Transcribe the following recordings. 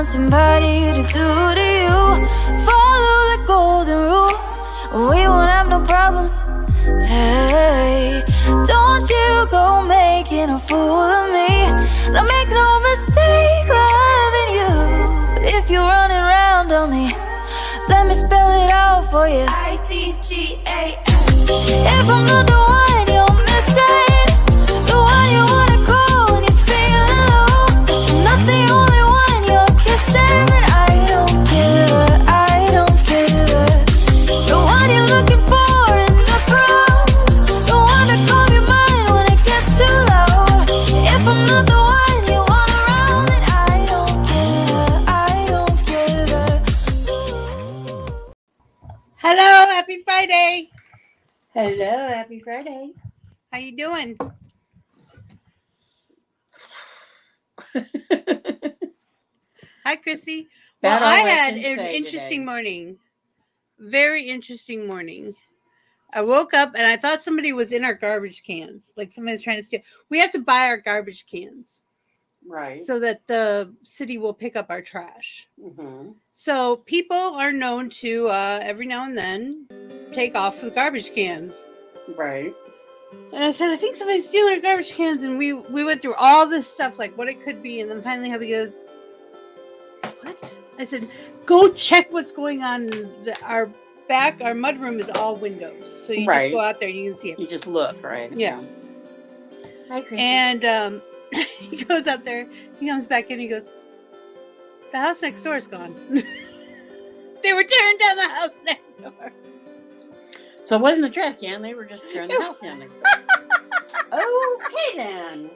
Somebody to do to you. Follow the golden rule, we won't have no problems. Hey, don't you go making a fool of me. Don't make no mistake loving you. But if you're running around on me, let me spell it out for you. ITGAS. If I'm not the one you're missing, the one you wanna call when you're feeling low, I'm not the only one you're kissing. I don't care, I don't care. The one you're looking for in the crowd, the one that calls your mind when it gets too loud. If I'm not the one you want around, then I don't care, I don't care. Hello, happy Friday. Hello, happy Friday. How you doing? Hi, Chrissy. Well, I had an interesting morning. Very interesting morning. I woke up and I thought somebody was in our garbage cans. Like somebody's trying to steal. We have to buy our garbage cans. Right. So that the city will pick up our trash. Mm-hmm. So people are known to, every now and then, take off the garbage cans. Right. And I said, I think somebody's stealing our garbage cans. And we went through all this stuff, like what it could be. And then finally hubby goes, what? I said, go check what's going on. Our mudroom is all windows. So you just go out there and you can see it. You just look, right? Yeah. Hi, Chrissy. And he goes out there. He comes back in and he goes, the house next door is gone. They were tearing down the house next door. So it wasn't a trash can. They were just tearing the house down next door. Okay, then.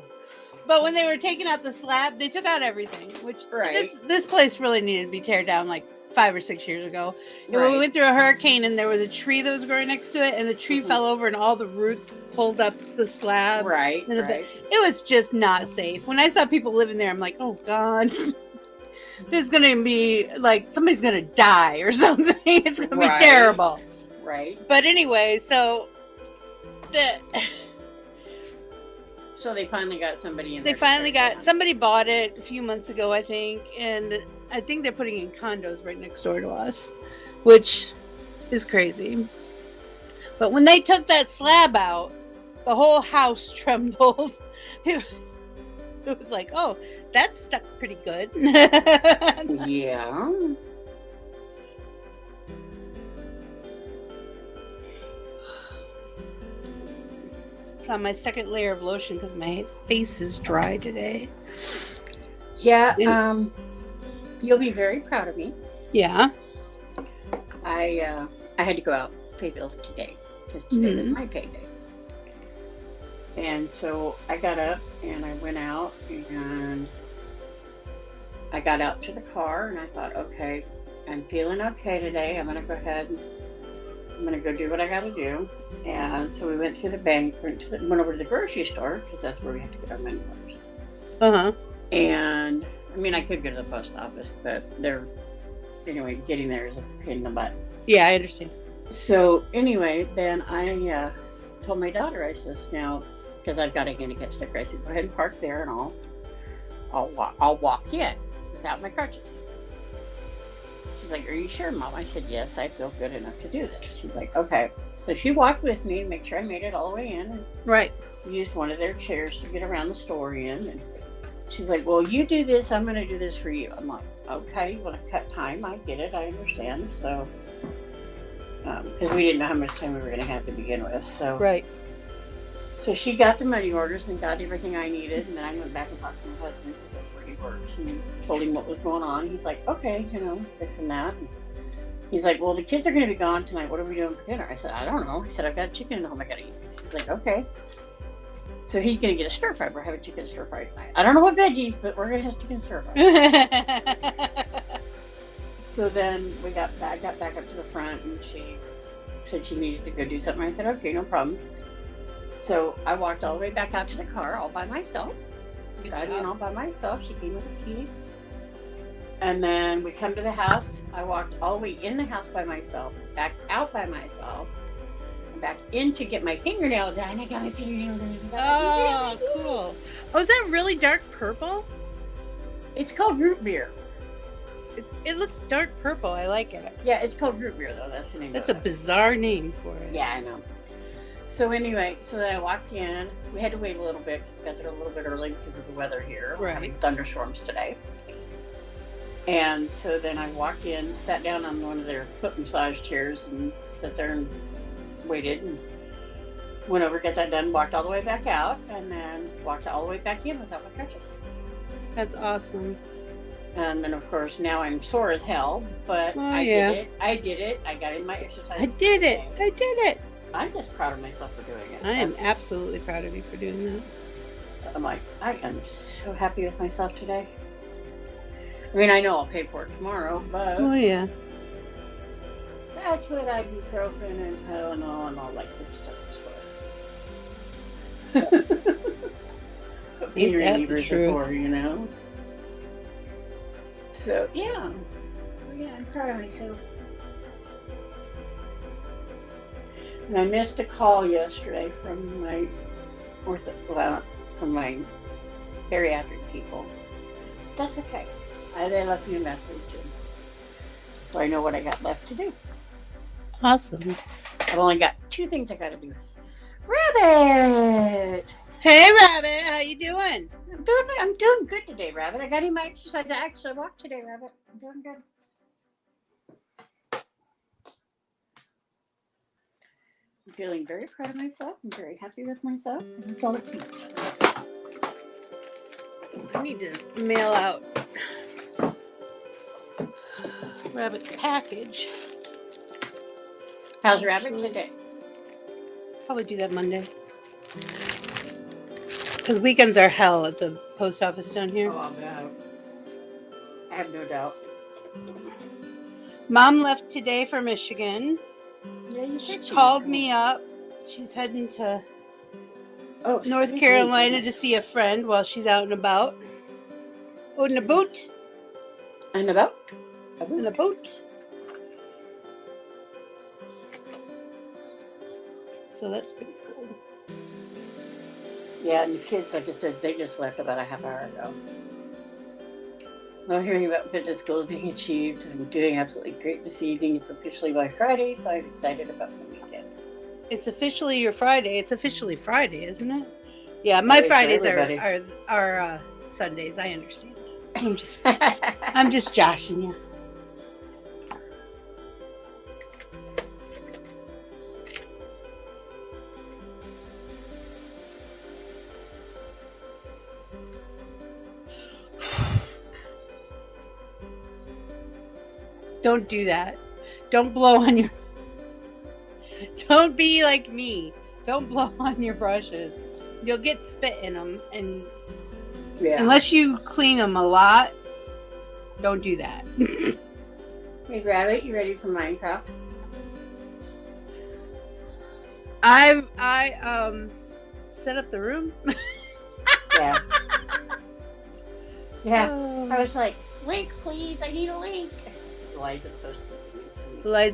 But when they were taking out the slab, they took out everything, which this place really needed to be teared down like 5 or 6 years ago. And when we went through a hurricane and there was a tree that was growing next to it and the tree fell over and all the roots pulled up the slab. Right. It was just not safe. When I saw people living there, I'm like, oh God, there's going to be like, somebody's going to die or something. It's going to be terrible. Right. But anyway, so they finally got somebody in there. Somebody bought it a few months ago, I think, and I think they're putting in condos right next door to us, which is crazy. But when they took that slab out, the whole house trembled. It was like, oh, that's stuck pretty good. Yeah. On my second layer of lotion because my face is dry today. Yeah, you'll be very proud of me. Yeah. I had to go out and pay bills today because today was my payday. And so I got up and I went out and I got out to the car and I thought, okay, I'm feeling okay today. I'm going to go ahead and I'm going to go do what I got to do. And so we went to the bank, went over to the grocery store because that's where we have to get our money orders. Uh-huh. And I mean, I could go to the post office, but getting there is a pain in the butt. Yeah, I understand. So anyway, then I told my daughter, I says, now, because I've got a handicap sticker, I said, go ahead and park there and I'll walk in without my crutches. She's like, are you sure, Mom? I said, yes, I feel good enough to do this. She's like, okay. So she walked with me to make sure I made it all the way in. And used one of their chairs to get around the store in. And she's like, well, you do this. I'm going to do this for you. I'm like, okay, you want to cut time? I get it. I understand. So because we didn't know how much time we were going to have to begin with. So Right. So she got the money orders and got everything I needed, and then I went back and talked to my husband because that's where he works, and told him what was going on. He's like, okay, this and that. And he's like, well, the kids are going to be gone tonight. What are we doing for dinner? I said, I don't know. He said, I've got chicken at home I got to eat. He's like, okay. So he's going to get a stir fry. We're having chicken stir fry tonight. I don't know what veggies, but we're going to have chicken stir fry. So then I got back up to the front, and she said she needed to go do something. I said, okay, no problem. So I walked all the way back out to the car all by myself. Got in all by myself. She came with the keys. And then we come to the house. I walked all the way in the house by myself, back out by myself, and back in to get my fingernail done. I got my fingernail done. Oh, cool. Oh, is that really dark purple? It's called root beer. It looks dark purple. I like it. Yeah, it's called root beer, though. That's the name That's of a it. bizarre name for it. Yeah, I know. So anyway, so then I walked in. We had to wait a little bit. We got there a little bit early because of the weather here. We're having thunderstorms today. And so then I walked in, sat down on one of their foot massage chairs, and sat there and waited. And went over, got that done, walked all the way back out, and then walked all the way back in without my crutches. That's awesome. And then, of course, now I'm sore as hell, but I did it. I got in my exercise. I did it. I'm just proud of myself for doing it. I am absolutely proud of you for doing that. So I'm like, I am so happy with myself today. I mean, I know I'll pay for it tomorrow, but Oh, yeah. that's what ibuprofen and Tylenol and all that good stuff is for. Ain't Pain that the relievers truth? are for, So, yeah. I'm proud of myself. And I missed a call yesterday from my from my bariatric people. That's okay. They left me a message, and so I know what I got left to do. Awesome. I've only got 2 things I got to do. Rabbit! Hey, Rabbit. How you doing? I'm doing good today, Rabbit. I got in my exercise. I actually walked today, Rabbit. I'm doing good. I'm feeling very proud of myself. I'm very happy with myself. And that's all it means. I need to mail out Rabbit's package. How's Rabbit today? Probably do that Monday. Because weekends are hell at the post office down here. Oh, I have no doubt. Mom left today for Michigan. Yeah, you She said called me up. She's heading to North Carolina to see a friend while she's out and about. Out in a boat. And about? In a boat. So that's pretty cool. Yeah, and the kids, like I said, they just left about a half hour ago. Well, hearing about fitness goals being achieved, I'm doing absolutely great this evening. It's officially my Friday, so I'm excited about the weekend. It's officially your Friday. It's officially Friday, isn't it? Yeah, my Fridays are Sundays. I understand. I'm just joshing you. Don't do that. Don't blow on your... Don't be like me. Don't blow on your brushes. You'll get spit in them. And unless you clean them a lot, don't do that. Hey, Rabbit, you ready for Minecraft? I set up the room. Yeah. Yeah. I was like, link, please. I need a link. Eliza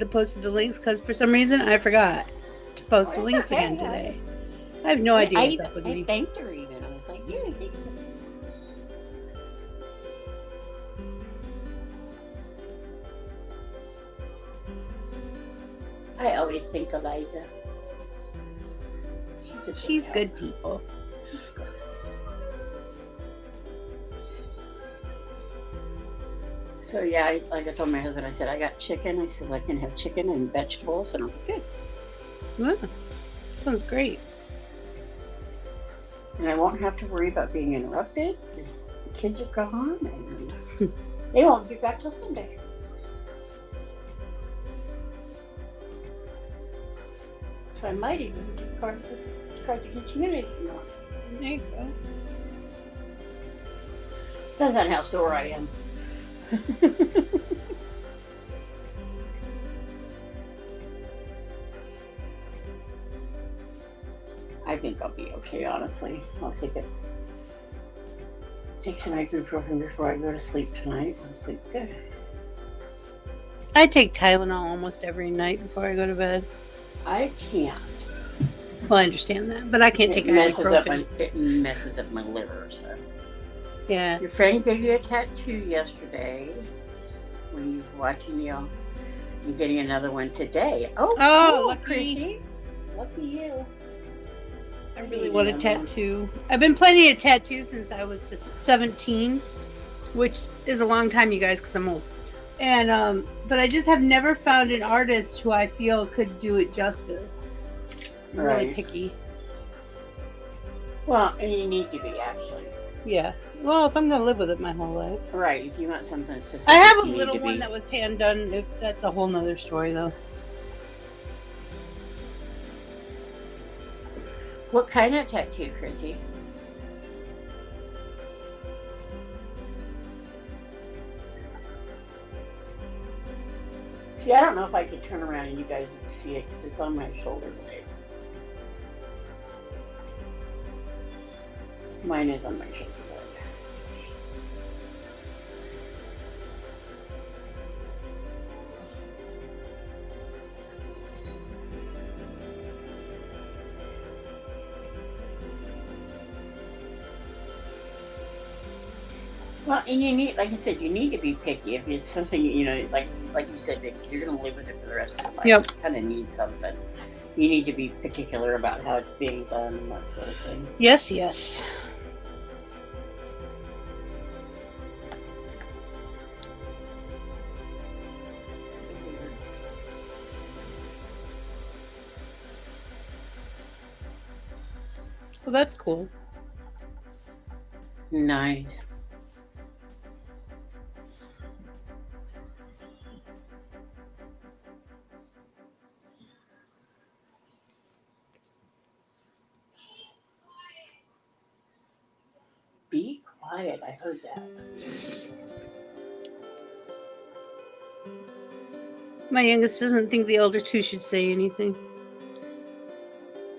posted the links because for some reason I forgot to post the links again today. I have no idea what's up with me. I thanked her even. I was like, yeah, thank you. I always thank Eliza. She's good people. So yeah, like I told my husband, I said, I got chicken. I said, I can have chicken and vegetables, and I'm good. Wow. Sounds great. And I won't have to worry about being interrupted. The kids are gone, and they won't be back till Sunday. So I might even do Cards Against Humanity if you want. There you go. Depends on how sore I am. I think I'll be okay, honestly. I'll take some ibuprofen before I go to sleep tonight. I'll sleep good. I take Tylenol almost every night before I go to bed. I can't. Well, I understand that, but I can't take ibuprofen. It messes up my liver, so. Yeah. Your friend gave you a tattoo yesterday. When you were watching y'all. You're getting another one today. Oh, cool, lucky. Chrissy. Lucky you. I really want a tattoo. I've been planning a tattoo since I was 17, which is a long time, you guys, because I'm old. And but I just have never found an artist who I feel could do it justice. I'm really picky. Well, and you need to be, actually. Yeah. Well, if I'm going to live with it my whole life. Right. If you want something specific, I have a little one that was hand done. That's a whole nother story, though. What kind of tattoo, Chrissy? See, I don't know if I could turn around and you guys would see it because it's on my shoulder blade. Mine is on my shoulder blade. Well, and you need, like I said, you need to be picky. If it's something, you know, like you said, Vic, you're going to live with it for the rest of your life. Yep. You kind of need something. You need to be particular about how it's being done and that sort of thing. Yes, yes. Well, that's cool. Nice. Be quiet. I heard that. My youngest doesn't think the older two should say anything.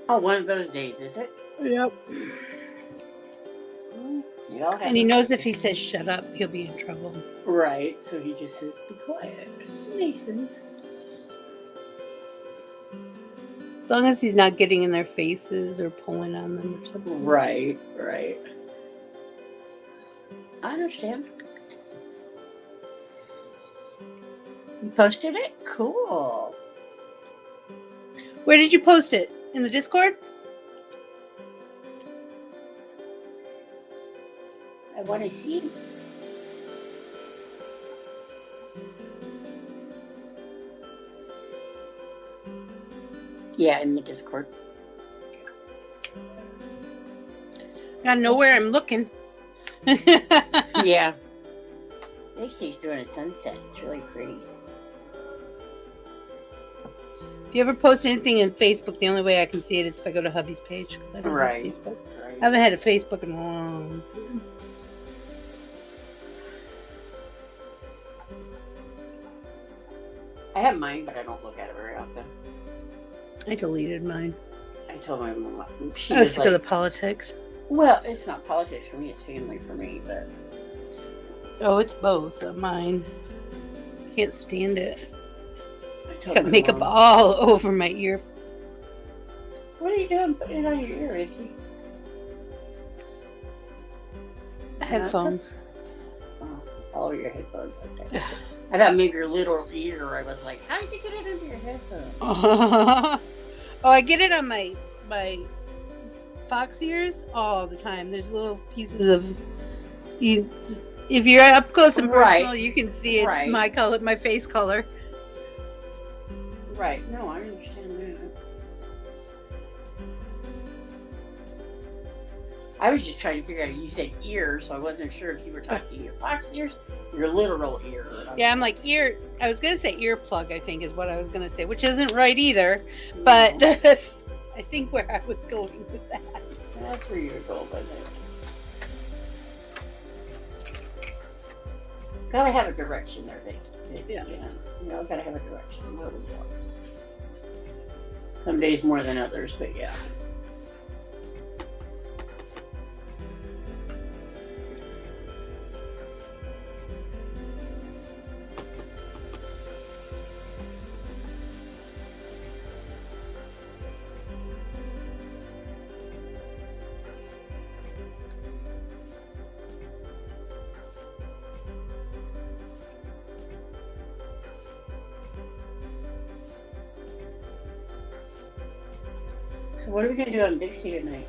Oh, one of those days, is it? Yep. And he knows if he says shut up, he'll be in trouble. Right, so he just says, be quiet. Masons. As long as he's not getting in their faces or pulling on them or something. Right, right. I understand. You posted it? Cool. Where did you post it? In the Discord? I want to see. Yeah, in the Discord. Gotta know where I'm looking. Yeah. She's doing a sunset. It's really pretty. If you ever post anything in Facebook, the only way I can see it is if I go to hubby's page, because I don't have Facebook. Right. I haven't had a Facebook in a long time. I have mine, but I don't look at it very often. I deleted mine. I told my mom. She I was was sick like, of the politics. well, it's not politics for me, it's family for me, but... Oh, it's both of mine. Can't stand it. I told Got my makeup mom, all over my ear. what are you doing putting it on your ear, Izzy? Headphones. Oh, all over your headphones. Okay. I thought maybe your little ear. I was like, how did you get it under your headphones? Oh, I get it on my fox ears all the time. There's little pieces of If you're up close and personal, Right. you can see it's Right. my color, my face color. Right. No, I understand that. I was just trying to figure out. You said ear, so I wasn't sure if you were talking your fox ears, your literal ear. Yeah, I'm like ear. I was gonna say earplug. I think is what I was gonna say, which isn't right either. But No, that's I think where I was going with that. that's where you were going with it. Gotta have a direction there, Vicky. Yeah. You know, gotta have a direction. Where we go. Some days more than others, but yeah. So what are we gonna do on Dixie tonight?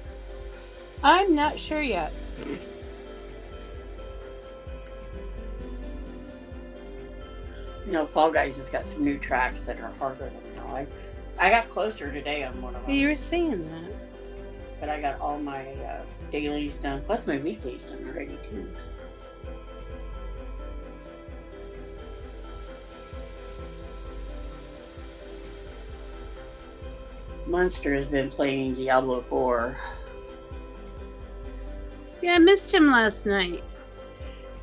I'm not sure yet. You know, Fall Guys has got some new tracks that are harder than now. I got closer today on one of them, You were saying that. but I got all my dailies done, plus my weeklies done already too. Monster has been playing Diablo 4. Yeah, I missed him last night.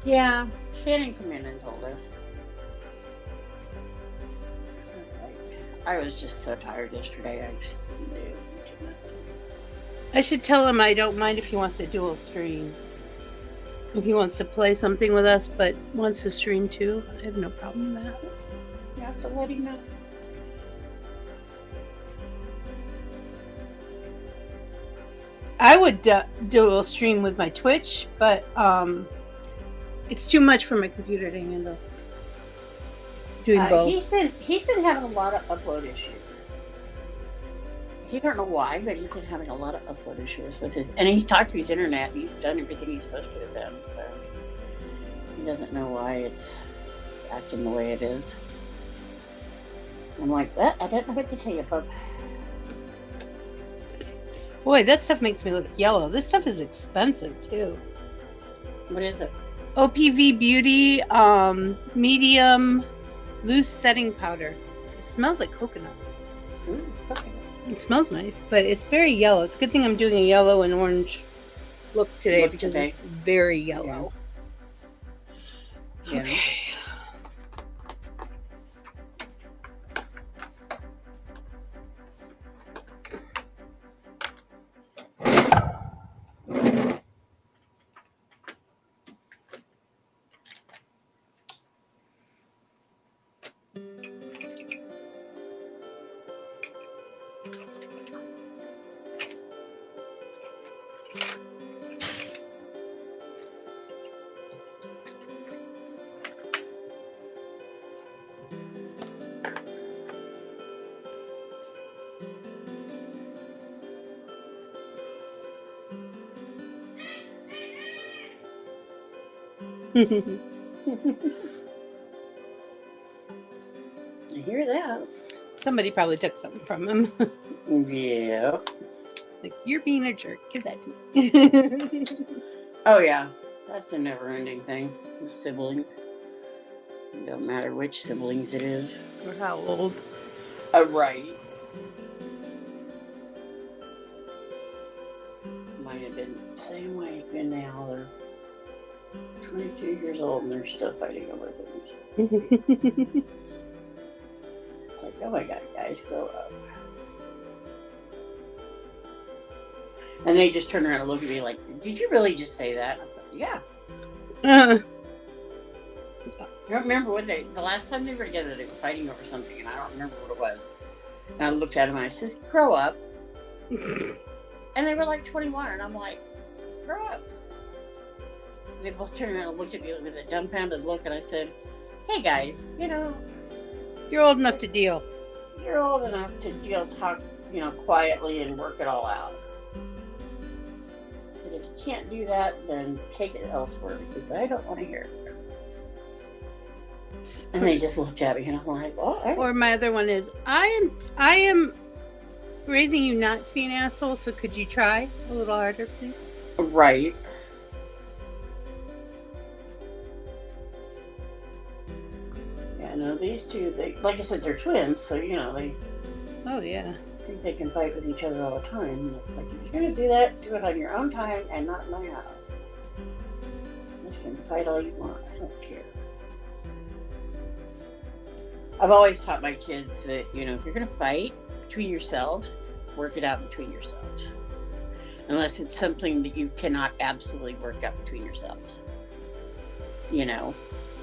Yeah, Shannon came in and told us. I was just so tired yesterday. I just didn't do too much. I should tell him I don't mind if he wants to dual stream. If he wants to play something with us, but wants to stream too, I have no problem with that. You have to let him know. I would dual stream with my Twitch, but it's too much for my computer to handle. Doing both. He's been having a lot of upload issues. He don't know why, but he's been having a lot of upload issues with his, and he's talked to his internet. He's done everything he's supposed to with them, so he doesn't know why it's acting the way it is. I'm like, what? I don't know what to tell you, bub. Boy, that stuff makes me look yellow. This stuff is expensive too. What is it? OPV Beauty medium loose setting powder. It smells like coconut. Ooh, okay. It smells nice, but it's very yellow. It's a good thing I'm doing a yellow and orange look today because it's very yellow. Yeah. Okay. I hear that. Somebody probably took something from him. Yeah. Like, you're being a jerk. Give that to me. Oh yeah, that's a never-ending thing with siblings. It don't matter which siblings it is. Or how old. Right. Might have been the same way, and now they're 22 years old and they're still fighting over things. It's like, oh my god, guys, grow up. And they just turn around and look at me like, did you really just say that? I was like, yeah. I don't remember what the last time they were together, they were fighting over something, and I don't remember what it was. And I looked at him and I said, grow up. And they were like 21, and I'm like, grow up. And they both turned around and looked at me with a dumbfounded look, and I said, hey guys, you know, You're old enough to deal. you're old enough to talk, quietly and work it all out. But if can't do that, then take it elsewhere because I don't want to hear it. And they just looked at me and I'm like, oh, Or my other one is, I am raising you not to be an asshole, so could you try a little harder, please? right. Yeah, no, these two, they, like I said, they're twins, so you know, they Oh yeah. think they can fight with each other all the time. And it's like, if you're gonna do that, do it on your own time and not in my house. You can fight all you want. I don't care. I've always taught my kids that, you know, if you're gonna fight between yourselves, work it out between yourselves. Unless it's something that you cannot absolutely work out between yourselves. You know.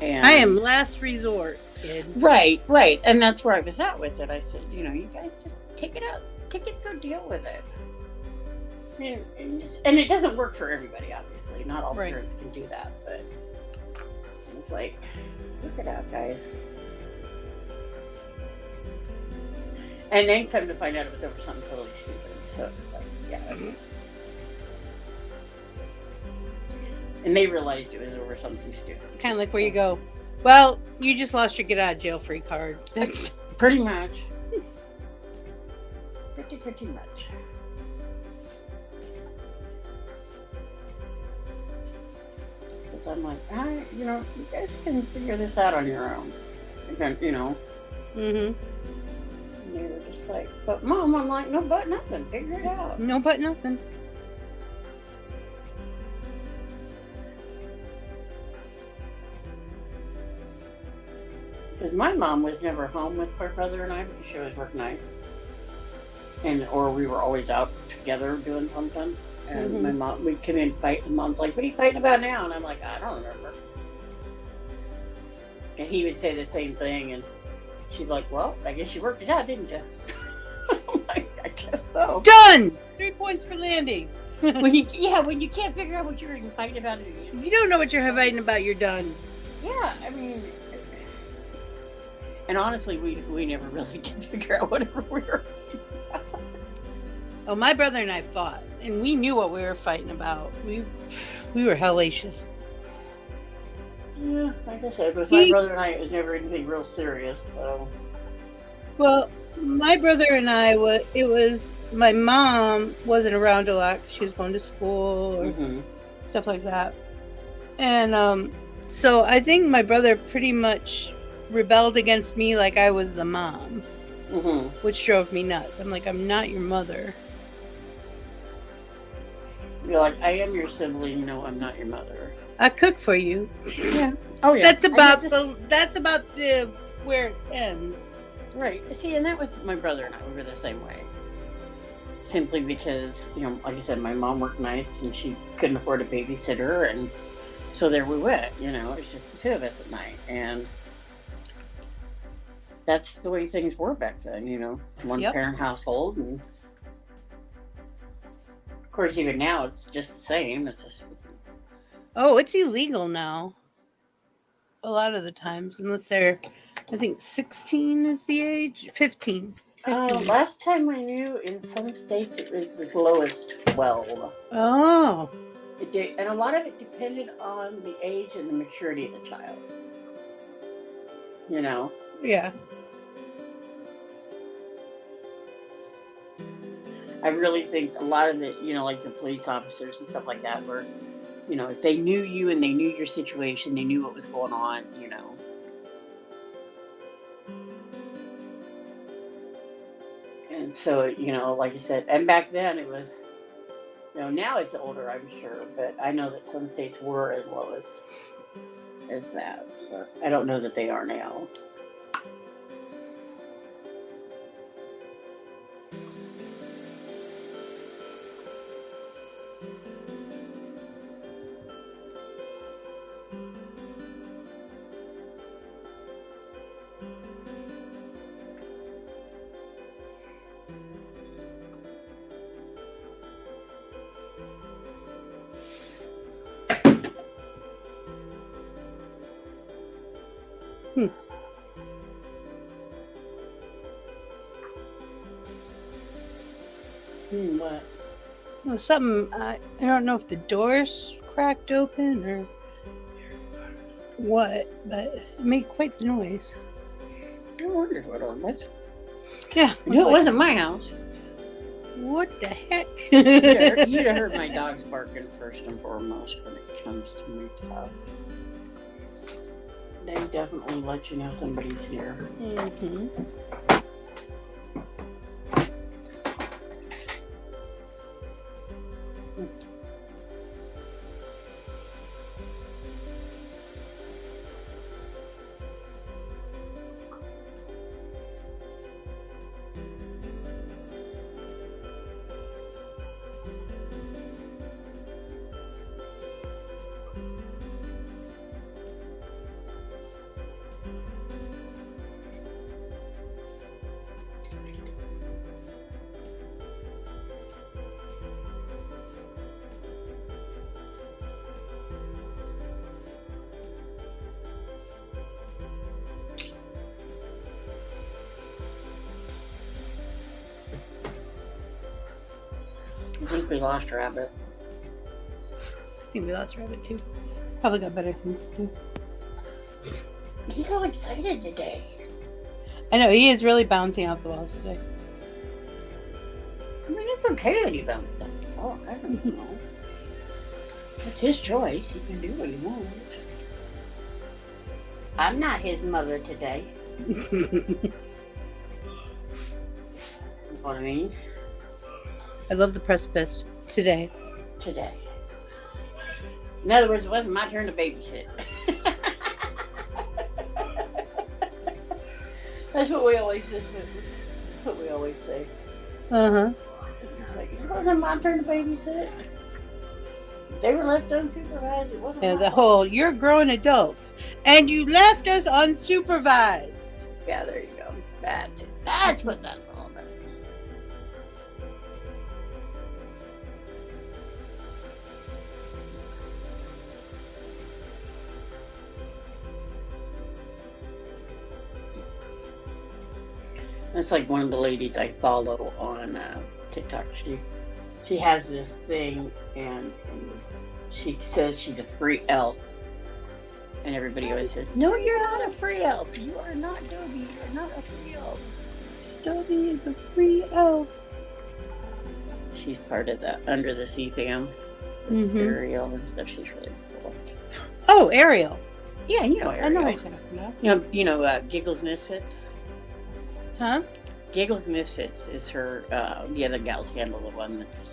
And I am last resort, kid. Right. And that's where I was at with it. I said, you know, you guys just take it out. Take it, go deal with it. And it doesn't work for everybody, obviously. Not all parents can do that, but it's like, work it out, guys. And then come to find out it was over something totally stupid. So it's like, yeah. And they realized it was over something stupid. Kind of like where you go, well, you just lost your get out of jail free card. That's pretty much. Pretty much. Because I'm like, you know, you guys can figure this out on your own. And, you know. Mm-hmm. And they were just like, but Mom, I'm like, no, but nothing. Figure it out. No, but nothing. Because my mom was never home with her brother and I because she always worked nights. Or we were always out together doing something. And my mom, we'd come in and fight, and Mom's like, what are you fighting about now? And I'm like, I don't remember. And he would say the same thing, and she's like, well, I guess you worked it out, didn't you? I'm like, I guess so. Done! 3 points for landing. when you can't figure out what you're even fighting about. If you don't know what you're fighting about, you're done. Yeah, I mean, and honestly, we never really did figure out whatever we were fighting about. Oh, my brother and I fought, and we knew what we were fighting about. We were hellacious. Yeah, like I said, with my brother and I, it was never anything real serious, so. Well, my brother and I, my mom wasn't around a lot because she was going to school or stuff like that. And so I think my brother pretty much rebelled against me like I was the mom, which drove me nuts. I'm like, I'm not your mother. You're like, I am your sibling. No, I'm not your mother. I cook for you. Yeah. Oh yeah. That's about the where it ends. Right. See, and that was my brother and I. We were the same way. Simply because, you know, like I said, my mom worked nights and she couldn't afford a babysitter, and so there we went. You know, it's just the two of us at night, and that's the way things were back then. You know, one parent household, and of course, even now it's just the same. It's just it's illegal now. A lot of the times, unless they're, I think 16 is the age. 15. Last time I knew, in some states it was as low as 12. Oh. It did, and a lot of it depended on the age and the maturity of the child. You know? Yeah. I really think a lot of it, you know, like the police officers and stuff like that, were, you know, if they knew you and they knew your situation, they knew what was going on, you know. And so, you know, like I said, and back then it was, you know, now it's older, I'm sure, but I know that some states were as low as that. But I don't know that they are now. What? Oh, something. I don't know if the door's cracked open or what, but it made quite the noise. I wondered what it was. Yeah. No, it wasn't my house. What the heck? You'd have heard my dogs barking first and foremost when it comes to my house. They definitely let you know somebody's here. Mm-hmm. I think we lost Rabbit. I think we lost Rabbit too. Probably got better things to do. He's all excited today. I know, he is really bouncing off the walls today. I mean, it's okay that he bounced off the wall. I don't know. It's his choice. He can do what he wants. I'm not his mother today. You know what I mean? I love the precipice today. Today. In other words, it wasn't my turn to babysit. That's what we always say. That's what we always say. Uh-huh. Like, it wasn't my turn to babysit. They were left unsupervised. It wasn't Yeah, my the fault. whole, you're grown adults, and you left us unsupervised. Yeah, there you go. That's it. That's what that's all about. That's like one of the ladies I follow on TikTok. She has this thing, and she says she's a free elf. And everybody always says, "No, you're not a free elf. You are not Dobie. You're not a free elf." Dobie is a free elf. She's part of the Under the Sea fam. Mhm. Ariel and stuff. She's really cool. Oh, Ariel. Yeah, you know Ariel. I know what you're talking about. You know Giggles Misfits. Huh? Giggles Misfits is her. The other gals handle the one that's.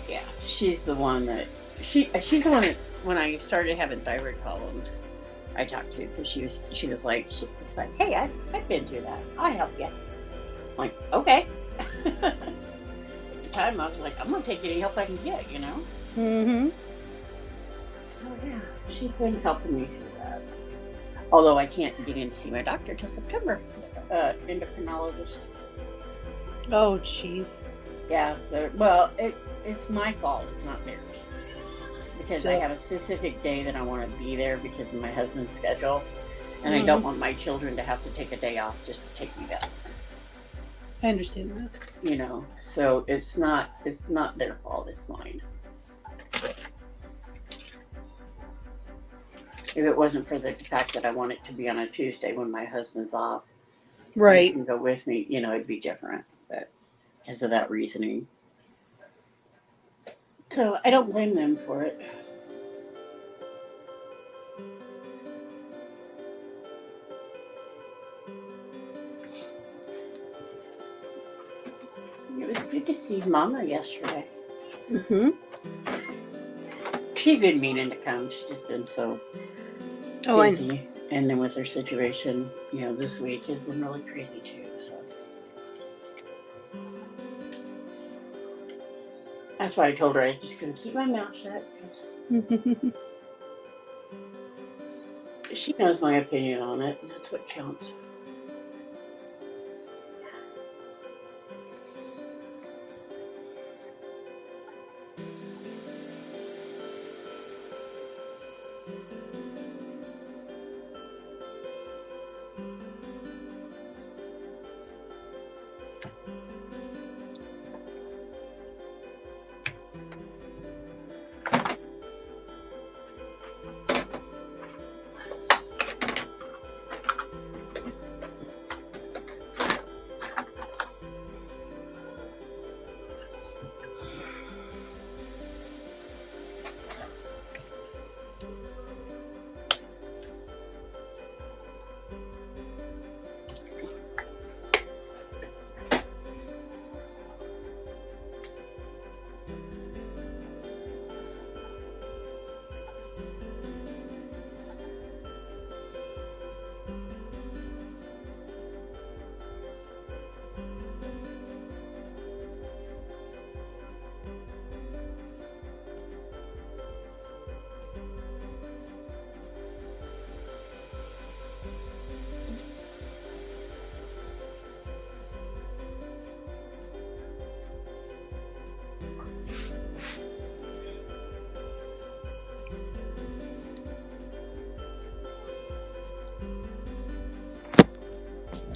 Yeah, she's the one that she's the one that when I started having thyroid problems, I talked to because she was like, hey, I've been through that. I'll help you. I'm like, okay. At the time, I was like, I'm gonna take any help I can get, you know. Mm-hmm. So yeah, she's been helping me through that. Although I can't get in to see my doctor till September. Endocrinologist. Oh, jeez. Yeah. Well, it's my fault. It's not theirs. Because I have a specific day that I want to be there because of my husband's schedule, and I don't want my children to have to take a day off just to take me down. I understand that. You know, so it's not their fault. It's mine. If it wasn't for the fact that I want it to be on a Tuesday when my husband's off, Right. he can go with me. You know, it'd be different, but because of that reasoning. So I don't blame them for it. It was good to see Mama yesterday. Mm-hmm. She's been meaning to come. She's just been so busy. And then with her situation, you know, this week has been really crazy too. So that's why I told her I was just going to keep my mouth shut. She knows my opinion on it, and that's what counts.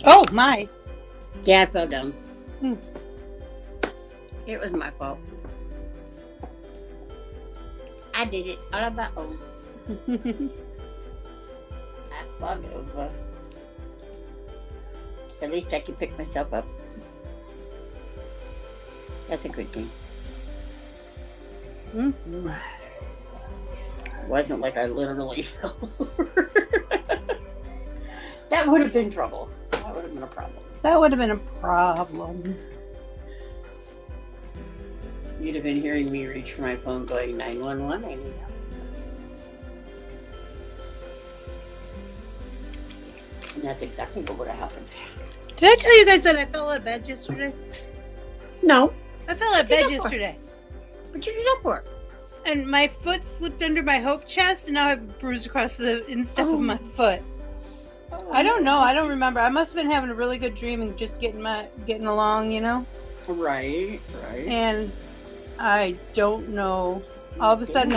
Oh, my. Yeah, I fell down. Hmm. It was my fault. I did it all on my own. I fell over. At least I can pick myself up. That's a good thing. Mm-hmm. It wasn't like I literally fell over. That would have been trouble. That would have been a problem. That would have been a problem. You'd have been hearing me reach for my phone going 911. I need help. And that's exactly what would have happened. Did I tell you guys that I fell out of bed yesterday? No, I fell out of bed yesterday. but you did up for it. And my foot slipped under my hope chest, and now I have a bruise across the instep of my foot. I don't know. I don't remember. I must have been having a really good dream and just getting along, you know? Right. And I don't know. All of a sudden,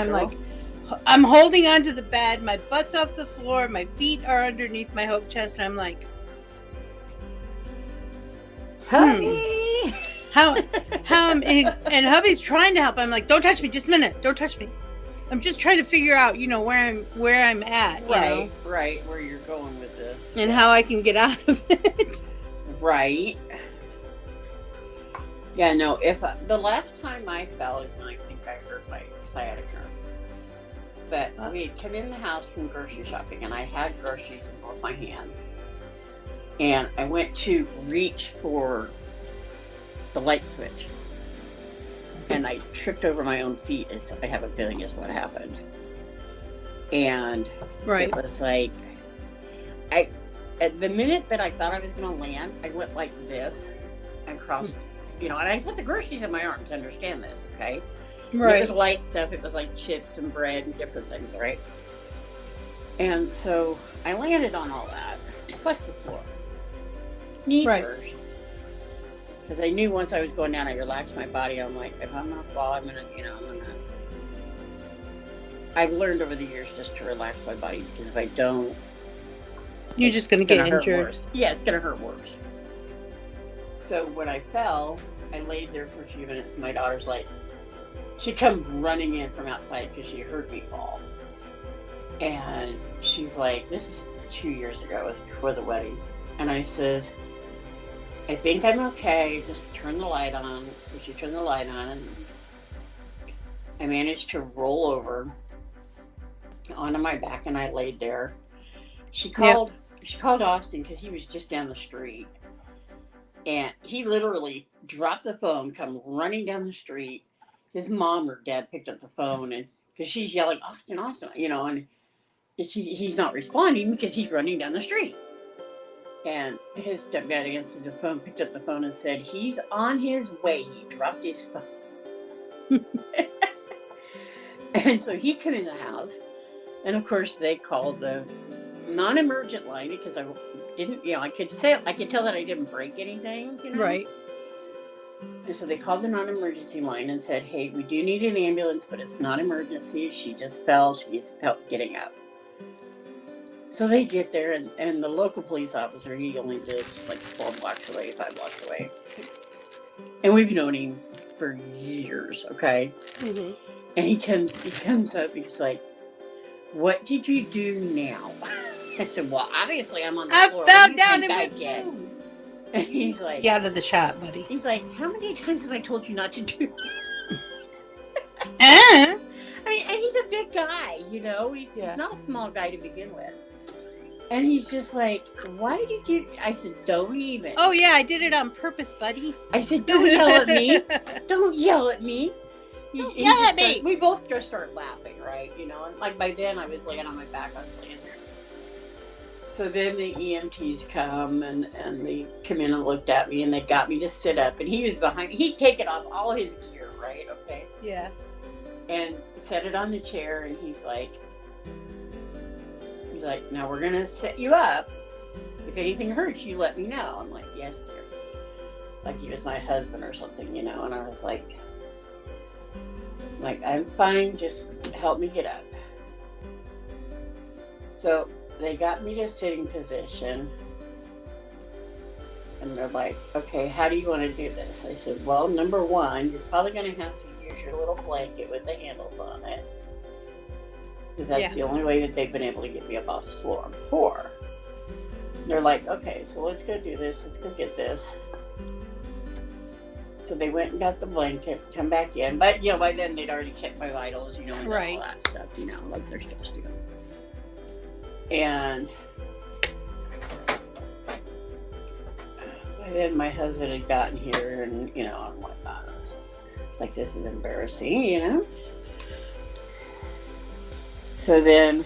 I'm holding onto the bed. My butt's off the floor. My feet are underneath my hope chest, and I'm like, Honey! How and hubby's trying to help. I'm like, don't touch me, just a minute. Don't touch me. I'm just trying to figure out, where I'm at. Right, where you're going with this. And how I can get out of it. Right. Yeah, no, the last time I fell is when I think I hurt my sciatic nerve. But we had come in the house from grocery shopping, and I had groceries in both my hands. And I went to reach for the light switch. And I tripped over my own feet. I have a feeling is what happened. And it was like, at the minute that I thought I was going to land, I went like this and crossed, and I had the groceries in my arms. Understand this, okay? Right. It was light stuff. It was like chips and bread and different things, right? And so I landed on all that, plus the floor. Knee first. Because I knew once I was going down, I relaxed my body. I'm like, if I'm going to fall, I'm going to. I've learned over the years just to relax my body, because if I don't, you're just going to get injured. Worse. Yeah, it's going to hurt worse. So when I fell, I laid there for a few minutes. And my daughter's like, she comes running in from outside because she heard me fall. And she's like, this is 2 years ago. It was before the wedding. And I says, I think I'm okay. Just turn the light on. So she turned the light on, and I managed to roll over onto my back, and I laid there. She called Austin, because he was just down the street, and he literally dropped the phone, come running down the street. His mom or dad picked up the phone, and because she's yelling, Austin, and he's not responding because he's running down the street. And his stepdad answered the phone, picked up the phone, and said, he's on his way. He dropped his phone. And so he came in the house. And of course, they called the non-emergent line, because I didn't, I could tell that I didn't break anything. Right. And so they called the non-emergency line and said, hey, we do need an ambulance, but it's not emergency. She just fell. She needs help getting up. So they get there, and the local police officer, he only lives like 4 blocks away, 5 blocks away. And we've known him for years, okay? Mm-hmm. And he comes up, he's like, what did you do now? I said, well, obviously I'm on the floor. I fell down in my phone. And he's like, get out of the shot, buddy. He's like, how many times have I told you not to do that? I mean, and he's a big guy, he's not a small guy to begin with. And he's just like, why did you? I said, don't even. Oh, yeah, I did it on purpose, buddy. I said, don't yell at me. Don't yell at me. Don't yell at me. We both just start laughing, right? And like by then I was laying on my back, I was laying there. So then the EMTs come, and they come in and looked at me, and they got me to sit up. And he was behind. He'd taken off all his gear, right? Okay. Yeah. And set it on the chair, and he's like, now we're going to set you up. If anything hurts you, let me know. I'm like, yes, dear. Like he was my husband or something, and I was like, I'm fine, just help me get up. So they got me to sitting position, And they're like, okay, how do you want to do this? I said, well, number one, you're probably going to have to use your little blanket with the handles on it. Because that's the only way that they've been able to get me up off the floor before. They're like, okay, so let's go do this. Let's go get this. So they went and got the blanket, come back in. But, by then they'd already checked my vitals, and all that stuff, like they're supposed to. And by then my husband had gotten here, and, and whatnot. It's like, this is embarrassing, So then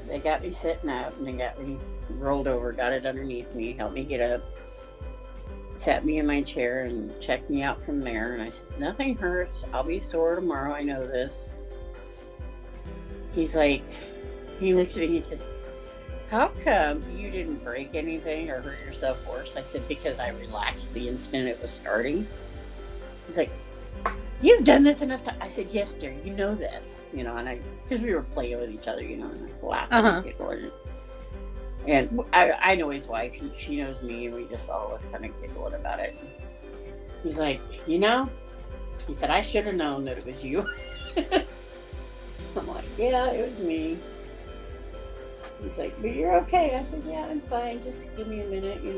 they got me sitting up, and they got me rolled over, got it underneath me, helped me get up, sat me in my chair, and checked me out from there. And I said, nothing hurts. I'll be sore tomorrow. I know this. He's like, he looks at me and he says, how come you didn't break anything or hurt yourself worse? I said, because I relaxed the instant it was starting. He's like, you've done this enough times. I said, yes, dear, you know this. And because we were playing with each other, and laughing and giggling. And I know his wife. She knows me, and we just always kind of giggling about it. He's like, he said, I should have known that it was you. I'm like, yeah, it was me. He's like, but you're okay. I said, yeah, I'm fine. Just give me a minute, He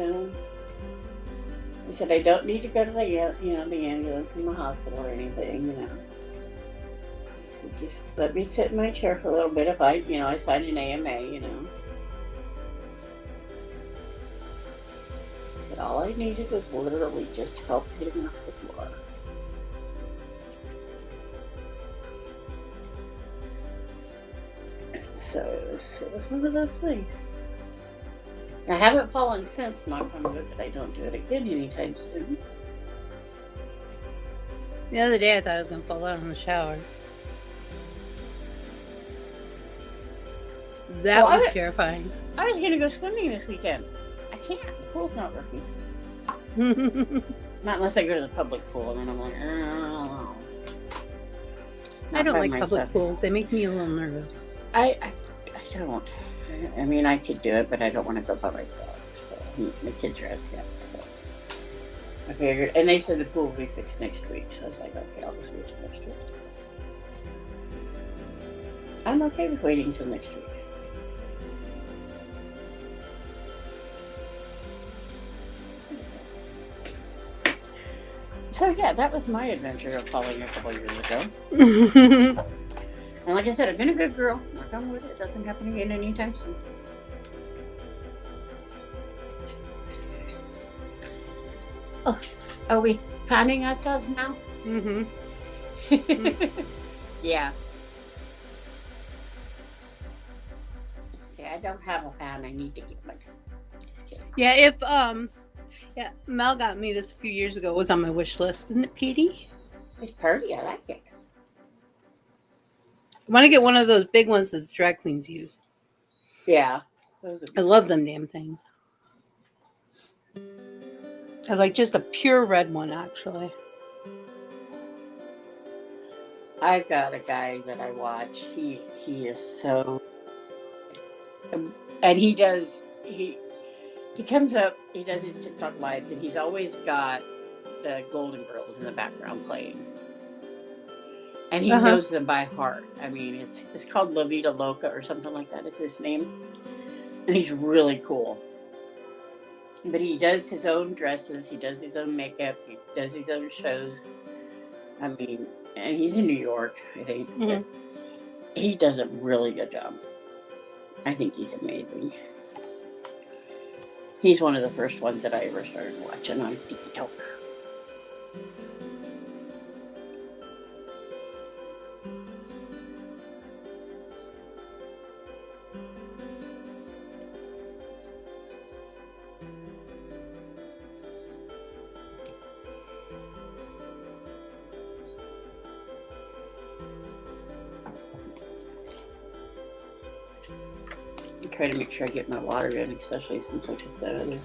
said, I don't need to go to the ambulance in the hospital or anything, So just let me sit in my chair for a little bit. If I signed an AMA, But all I needed was literally just help getting off the floor. So it was one of those things. I haven't fallen since, knock on wood, but I don't do it again anytime soon. The other day I thought I was going to fall out in the shower. That was terrifying. I was going to go swimming this weekend. I can't. The pool's not working. Not unless I go to the public pool, and then I'm like, oh. I don't like public pools. They make me a little nervous. I don't. I mean, I could do it, but I don't want to go by myself. So the kids are out yet. So I figured, and they said the pool will be fixed next week. So I was like, okay, I'll just wait till next week. I'm okay with waiting till next week. So yeah, that was my adventure of falling a couple years ago. And like I said, I've been a good girl. Knock on wood, it doesn't happen again anytime soon. Oh, are we fanning ourselves now? Mm-hmm. Yeah. See, I don't have a fan. I need to get one. Just kidding. Yeah, Mel got me this a few years ago. It was on my wish list. Isn't it, Petey? It's pretty. I like it. I want to get one of those big ones that the drag queens use. Yeah. I love them damn things. I like just a pure red one, actually. I've got a guy that I watch. He is so... And he comes up, he does his TikTok lives, and he's always got the Golden Girls in the background playing. And he knows them by heart. I mean, it's called La Vida Loca or something like that is his name. And he's really cool. But he does his own dresses. He does his own makeup. He does his own shows. I mean, and he's in New York, I think. Mm-hmm. He does a really good job. I think he's amazing. He's one of the first ones that I ever started watching on TikTok. Try to make sure I get my water in, especially since I took that other.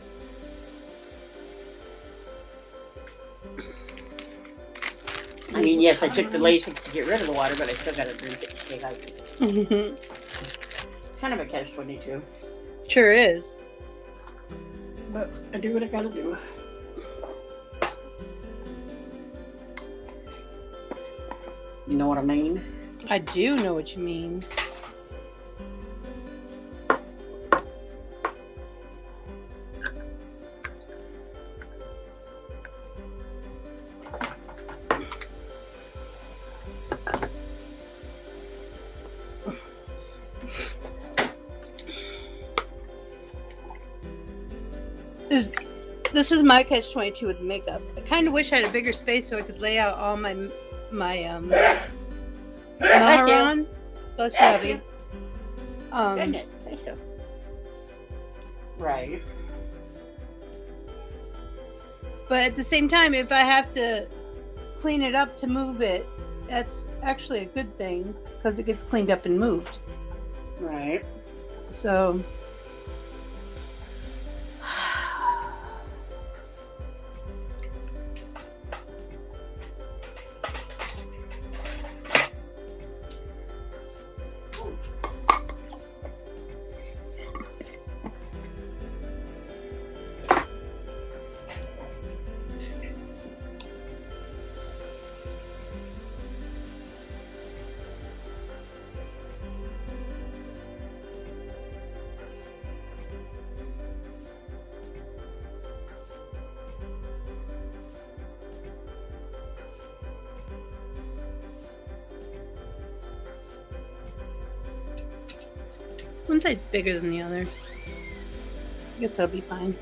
I mean, yes, I took the Lasix to get rid of the water, but I still got to drink it to stay hydrated. Kind of a catch-22. Sure is. But I do what I gotta do. You know what I mean? I do know what you mean. This is my catch-22 with makeup. I kind of wish I had a bigger space so I could lay out all my Maharan. Bless you, hubby. Goodness, thank you. Right. But at the same time, if I have to clean it up to move it, that's actually a good thing because it gets cleaned up and moved. Right. So. One side's bigger than the other. I guess that'll be fine.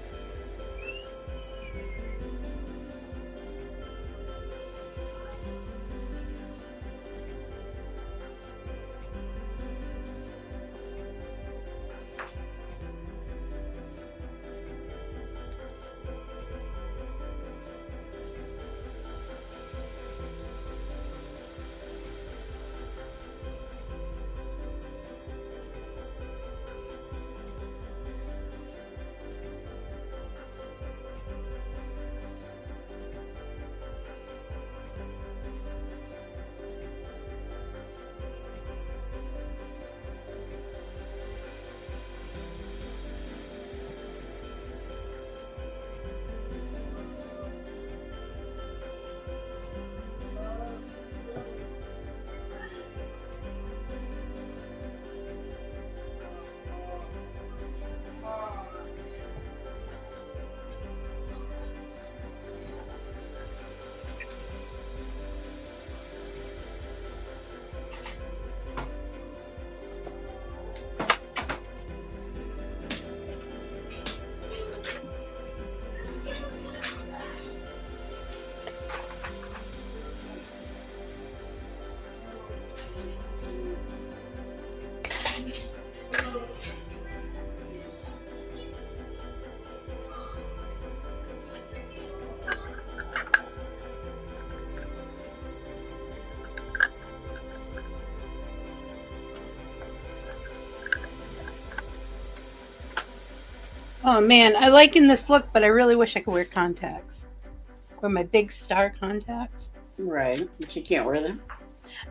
Oh man, I like in this look, but I really wish I could wear contacts. Or my big star contacts. Right. But you can't wear them.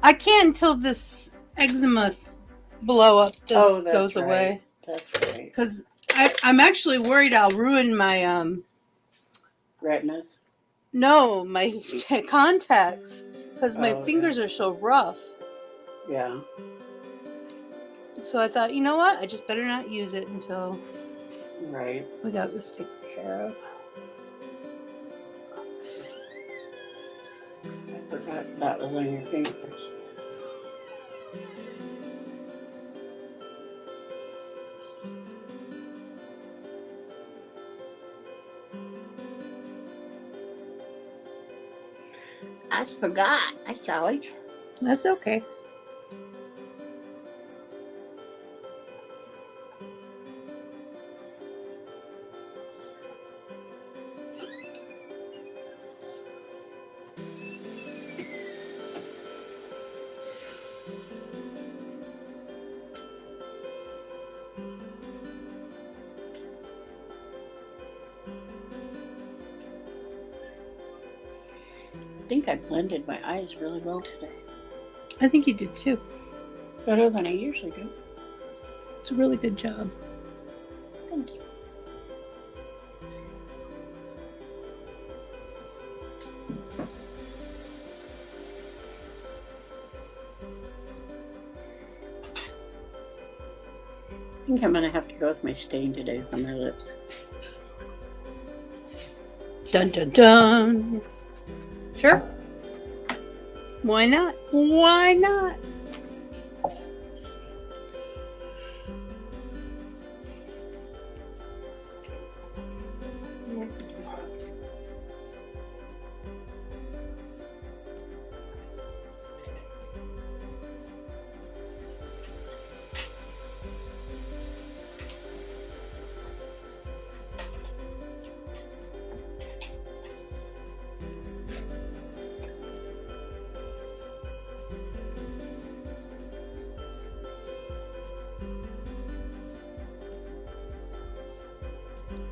I can't until this eczema blow up goes right. away. That's right. Because I'm actually worried I'll ruin my retinas. No, my contacts. Because my fingers are so rough. Yeah. So I thought, you know what? I just better not use it until right. we got this taken care of. I forgot that was on your fingers. I forgot. I saw it. That's okay. I think I blended my eyes really well today. I think you did too. Better than I usually do. It's a really good job. Thank you. I think I'm gonna have to go with my stain today on my lips. Dun dun dun. Sure. Why not? Why not?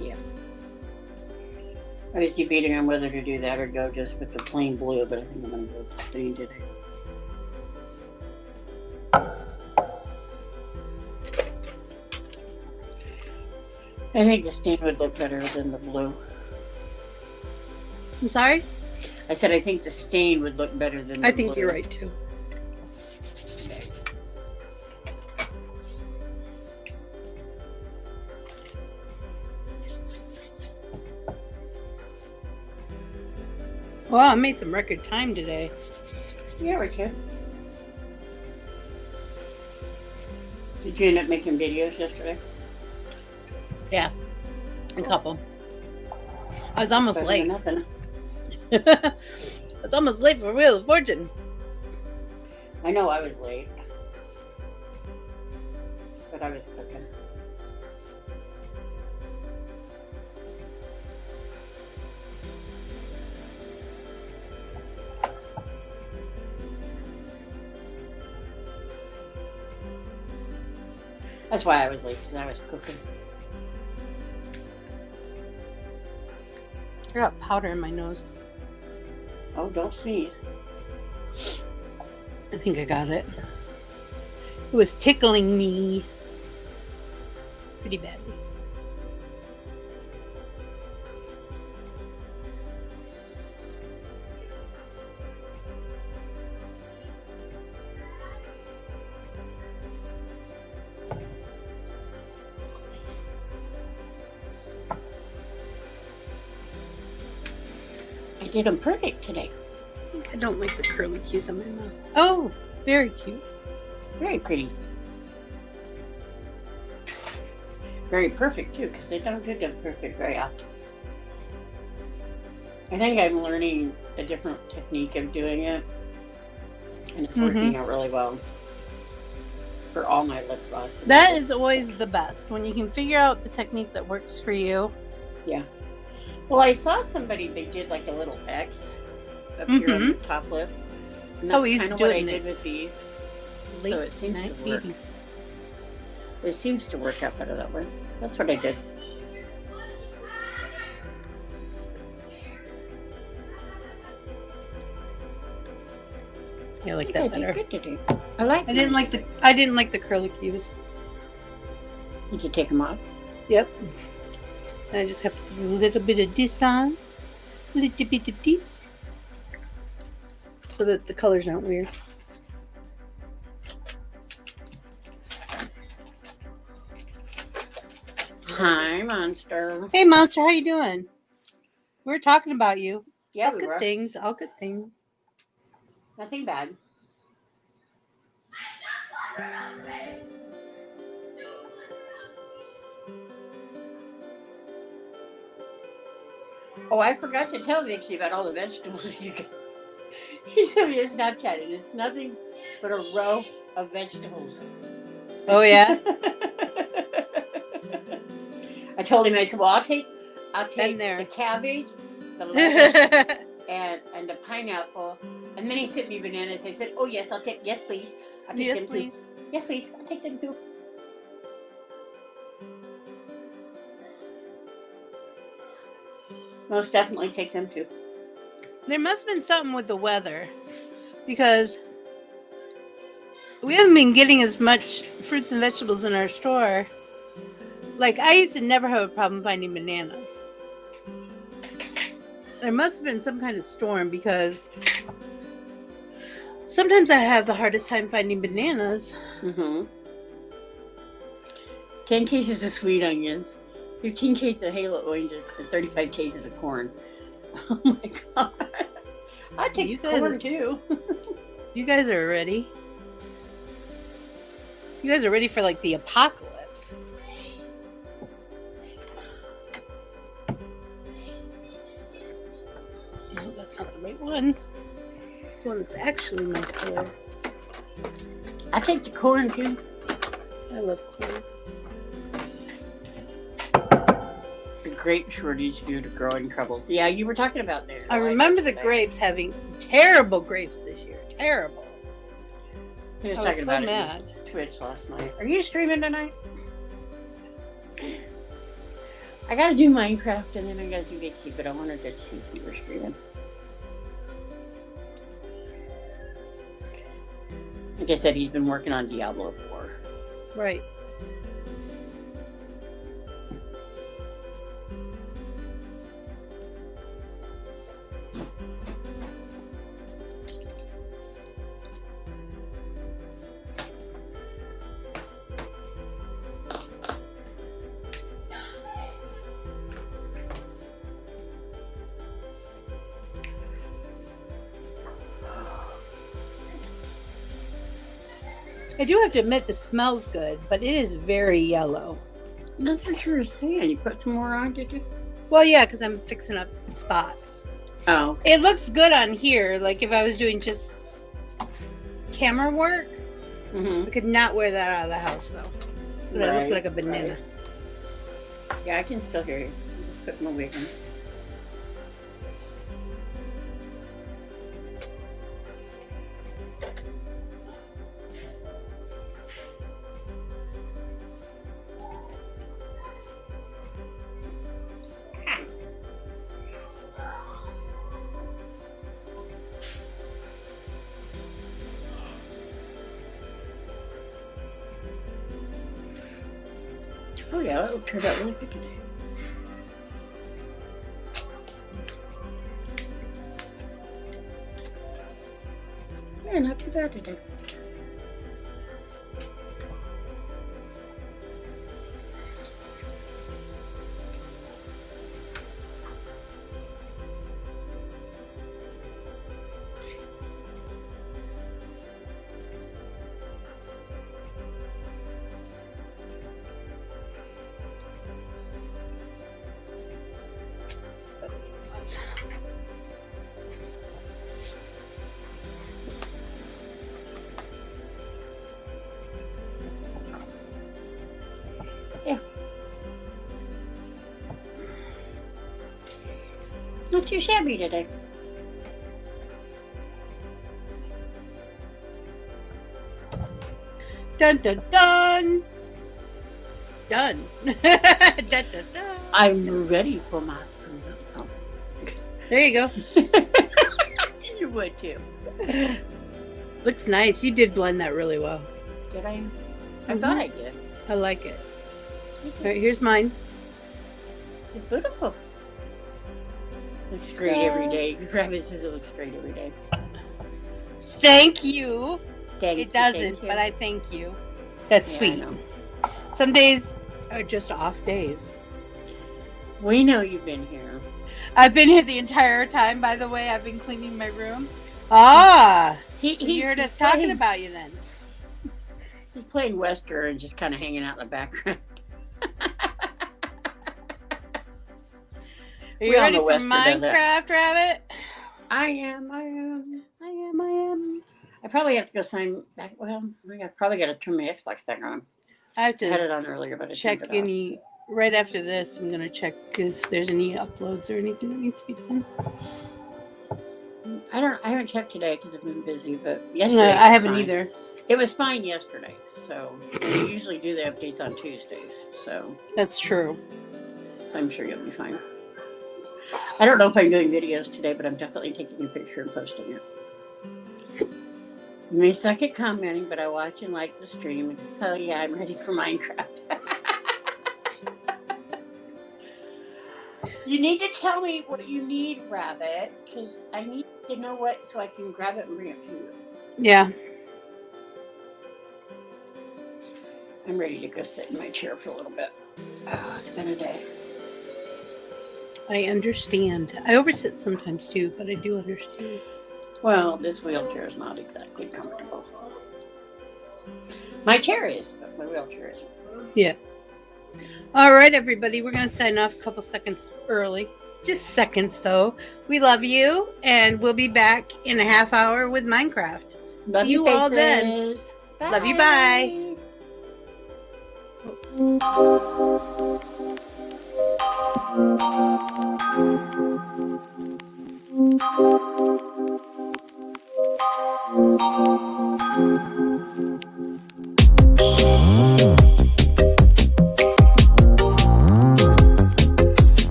Yeah. I was debating on whether to do that or go just with the plain blue, but I think I'm gonna go with the stain today. I think the stain would look better than the blue. I'm sorry? I said I think the stain would look better than the I think blue. you're right too. Wow, I made some record time today. Yeah, we can. Did you end up making videos yesterday? Yeah. A couple. I was almost Better late. than nothing. I was almost late for Wheel of Fortune. I know I was late. But I was cooking. That's why I was late, because I was cooking. I got powder in my nose. Oh, don't sneeze. I think I got it. It was tickling me pretty badly. I did them perfect today. I don't like the curly cues on my mouth. Oh, very cute. Very pretty. Very perfect, too, because they don't do them perfect very often. I think I'm learning a different technique of doing it. And it's working out really well. For all my lip gloss. That is always the best. When you can figure out the technique that works for you. Yeah. Well, I saw somebody, they did like a little X up here on the top lip. And that's Oh, he's kind of what I doing did it. with these. Late So it seems night to work. baby. It seems to work out better that way. That's what I did. I like I that think I better. did good today. I like. I didn't like the curly cues. Did you take them off? Yep. I just have to put a little bit of this on. A little bit of this. So that the colors aren't weird. Hi, Monster. Hey, Monster, how you doing? We were talking about you. Yeah, all we good were. things. All good things. Nothing bad. Oh, I forgot to tell Vixie about all the vegetables you got. He sent me a Snapchat, and it's nothing but a row of vegetables. Oh yeah. I told him, I said, well, I'll take there. the cabbage, the lettuce, and the pineapple. And then he sent me bananas. I said, oh yes, yes please. I'll take Yes, them please. too. Yes please, I'll take them too. Most definitely take them too. There must have been something with the weather, because we haven't been getting as much fruits and vegetables in our store. Like, I used to never have a problem finding bananas. there must have been some kind of storm because sometimes I have the hardest time finding bananas. Mm-hmm. 10 cases of sweet onions, 15 cases of halo oranges, and 35 cases of corn. Oh my god. I take corn too. You guys are ready. You guys are ready for like the apocalypse. No, that's not the right one. This one that's actually my color. I take the corn too. I love corn. The grape shortage due to growing troubles. Yeah, you were talking about there. I remember the grapes having terrible grapes this year. Terrible. I was so about mad. It on Twitch last night. Are you streaming tonight? I gotta do Minecraft and then I gotta do Vixie, but I wanted to see if you were streaming. Like I said, he's been working on Diablo 4. Right. I do have to admit the smells good, but it is very yellow. That's what you were saying. You put some more on, did you? Well, yeah, because I'm fixing up spots. Oh. It looks good on here. Like if I was doing just camera work, I could not wear that out of the house though. But I look like a banana. Right. Yeah, I can still hear you. I'm just putting my wig in. Oh yeah, that turned out really good today. Yeah, not too bad today. Not too shabby today. Dun dun dun. Done. Dun dun dun. I'm ready for my food. There you go. You would too. Looks nice. You did blend that really well. Did I? I thought I did. I like it. All right, here's mine. It's beautiful. Looks great every day. Rabbit says it looks great every day. Thank you. It doesn't, but I thank you. That's sweet. Some days are just off days. We know you've been here. I've been here the entire time, by the way. I've been cleaning my room. Ah! You heard us talking about you then. He's playing Wester and just kind of hanging out in the background. Are you ready for Minecraft, Rabbit? I am. I probably have to go sign back. Well, I probably got to turn my Xbox back on. I have to had it on earlier, but I check any. Right after this, I'm gonna check if there's any uploads or anything that needs to be done. I haven't checked today because I've been busy, but yesterday. I haven't either. It was fine yesterday, so we usually do the updates on Tuesdays. So that's true. I'm sure you'll be fine. I don't know if I'm doing videos today, but I'm definitely taking a picture and posting it. You may suck at commenting, but I watch and like the stream. Oh yeah, I'm ready for Minecraft. You need to tell me what you need, Rabbit, because I need to know what so I can grab it and bring it to you. Yeah. I'm ready to go sit in my chair for a little bit. Oh, it's been a day. I understand. I oversit sometimes too, but I do understand. Well, this wheelchair is not exactly comfortable. My chair is, but my wheelchair isn't. Yeah. All right, everybody. We're going to sign off a couple seconds early. Just seconds, though. We love you, and we'll be back in a half hour with Minecraft. Love See you faces. all then. Bye. Love you. Bye.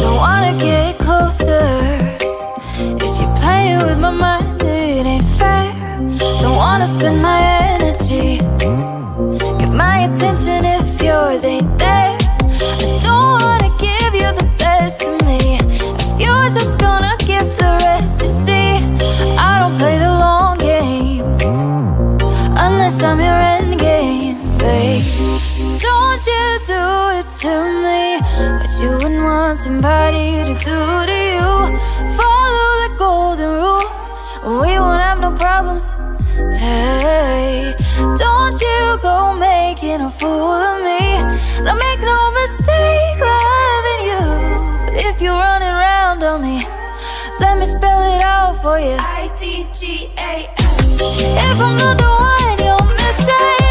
Don't wanna get closer. If you're playing with my mind, it ain't fair. Don't wanna spend my energy. Give my attention if yours ain't there. I don't wanna give you the best of me. If you're just gonna give the rest, you see, I don't play the long game unless I'm your end game, babe. Don't you do it to me what you wouldn't want somebody to do to you. Follow the golden rule, we won't have no problems. Hey, don't you go making a fool of me. Don't make no mistake loving you. But if you're running around on me, let me spell it out for you. ITGAS. If I'm not the one you're missing,